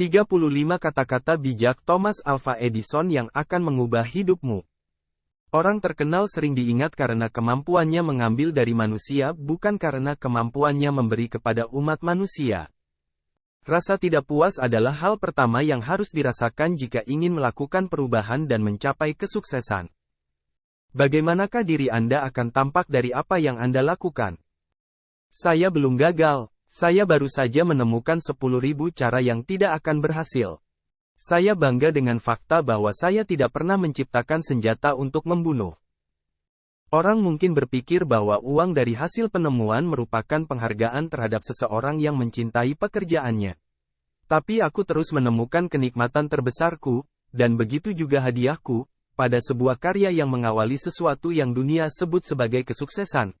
35 kata-kata bijak Thomas Alva Edison yang akan mengubah hidupmu. Orang terkenal sering diingat karena kemampuannya mengambil dari manusia, bukan karena kemampuannya memberi kepada umat manusia. Rasa tidak puas adalah hal pertama yang harus dirasakan jika ingin melakukan perubahan dan mencapai kesuksesan. Bagaimanakah diri Anda akan tampak dari apa yang Anda lakukan? Saya belum gagal. Saya baru saja menemukan 10.000 cara yang tidak akan berhasil. Saya bangga dengan fakta bahwa saya tidak pernah menciptakan senjata untuk membunuh. Orang mungkin berpikir bahwa uang dari hasil penemuan merupakan penghargaan terhadap seseorang yang mencintai pekerjaannya. Tapi aku terus menemukan kenikmatan terbesarku, dan begitu juga hadiahku, pada sebuah karya yang mengawali sesuatu yang dunia sebut sebagai kesuksesan.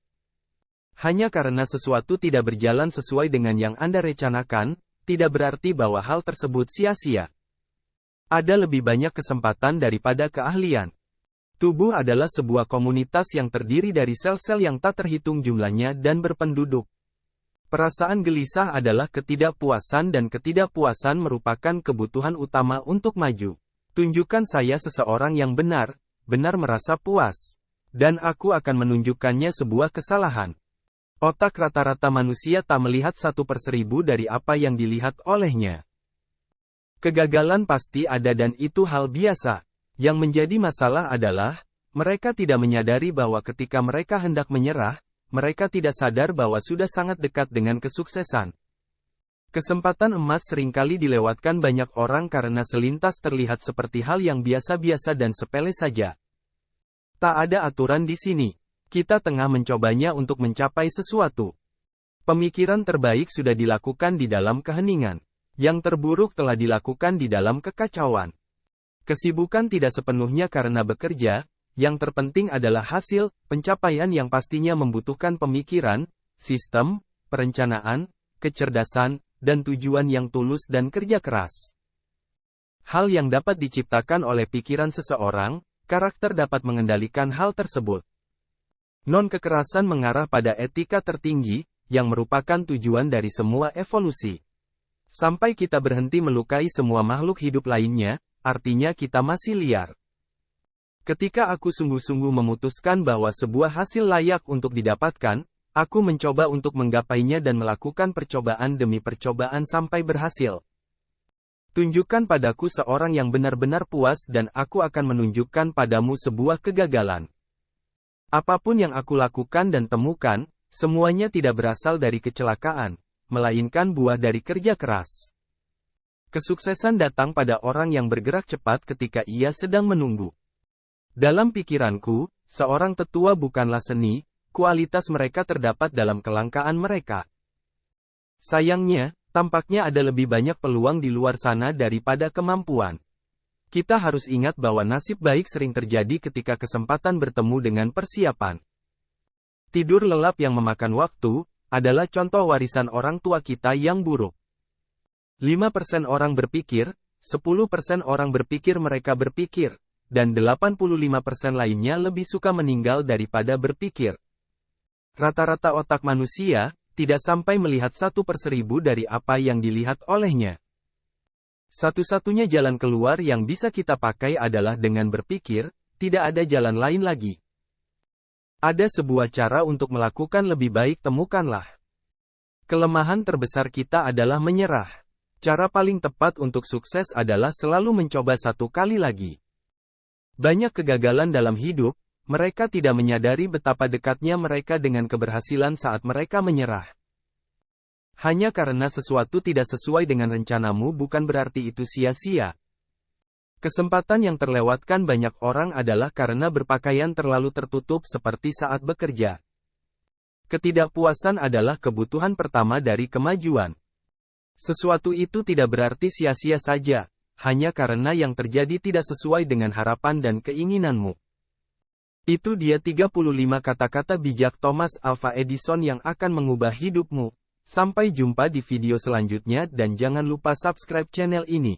Hanya karena sesuatu tidak berjalan sesuai dengan yang Anda rencanakan, tidak berarti bahwa hal tersebut sia-sia. Ada lebih banyak kesempatan daripada keahlian. Tubuh adalah sebuah komunitas yang terdiri dari sel-sel yang tak terhitung jumlahnya dan berpenduduk. Perasaan gelisah adalah ketidakpuasan dan ketidakpuasan merupakan kebutuhan utama untuk maju. Tunjukkan saya seseorang yang benar merasa puas. Dan aku akan menunjukkannya sebuah kesalahan. Otak rata-rata manusia tak melihat 1/1000 dari apa yang dilihat olehnya. Kegagalan pasti ada dan itu hal biasa. Yang menjadi masalah adalah, mereka tidak menyadari bahwa ketika mereka hendak menyerah, mereka tidak sadar bahwa sudah sangat dekat dengan kesuksesan. Kesempatan emas seringkali dilewatkan banyak orang karena selintas terlihat seperti hal yang biasa-biasa dan sepele saja. Tak ada aturan di sini. Kita tengah mencobanya untuk mencapai sesuatu. Pemikiran terbaik sudah dilakukan di dalam keheningan. Yang terburuk telah dilakukan di dalam kekacauan. Kesibukan tidak sepenuhnya karena bekerja, yang terpenting adalah hasil, pencapaian yang pastinya membutuhkan pemikiran, sistem, perencanaan, kecerdasan, dan tujuan yang tulus dan kerja keras. Hal yang dapat diciptakan oleh pikiran seseorang, karakter dapat mengendalikan hal tersebut. Non-kekerasan mengarah pada etika tertinggi, yang merupakan tujuan dari semua evolusi. Sampai kita berhenti melukai semua makhluk hidup lainnya, artinya kita masih liar. Ketika aku sungguh-sungguh memutuskan bahwa sebuah hasil layak untuk didapatkan, aku mencoba untuk menggapainya dan melakukan percobaan demi percobaan sampai berhasil. Tunjukkan padaku seorang yang benar-benar puas dan aku akan menunjukkan padamu sebuah kegagalan. Apapun yang aku lakukan dan temukan, semuanya tidak berasal dari kecelakaan, melainkan buah dari kerja keras. Kesuksesan datang pada orang yang bergerak cepat ketika ia sedang menunggu. Dalam pikiranku, seorang tetua bukanlah seni, kualitas mereka terdapat dalam kelangkaan mereka. Sayangnya, tampaknya ada lebih banyak peluang di luar sana daripada kemampuan. Kita harus ingat bahwa nasib baik sering terjadi ketika kesempatan bertemu dengan persiapan. Tidur lelap yang memakan waktu, adalah contoh warisan orang tua kita yang buruk. 5% orang berpikir, 10% orang berpikir mereka berpikir, dan 85% lainnya lebih suka meninggal daripada berpikir. Rata-rata otak manusia, tidak sampai melihat 1/1000 dari apa yang dilihat olehnya. Satu-satunya jalan keluar yang bisa kita pakai adalah dengan berpikir, tidak ada jalan lain lagi. Ada sebuah cara untuk melakukan lebih baik, temukanlah. Kelemahan terbesar kita adalah menyerah. Cara paling tepat untuk sukses adalah selalu mencoba satu kali lagi. Banyak kegagalan dalam hidup, mereka tidak menyadari betapa dekatnya mereka dengan keberhasilan saat mereka menyerah. Hanya karena sesuatu tidak sesuai dengan rencanamu bukan berarti itu sia-sia. Kesempatan yang terlewatkan banyak orang adalah karena berpakaian terlalu tertutup seperti saat bekerja. Ketidakpuasan adalah kebutuhan pertama dari kemajuan. Sesuatu itu tidak berarti sia-sia saja, hanya karena yang terjadi tidak sesuai dengan harapan dan keinginanmu. Itu dia 35 kata-kata bijak Thomas Alva Edison yang akan mengubah hidupmu. Sampai jumpa di video selanjutnya dan jangan lupa subscribe channel ini.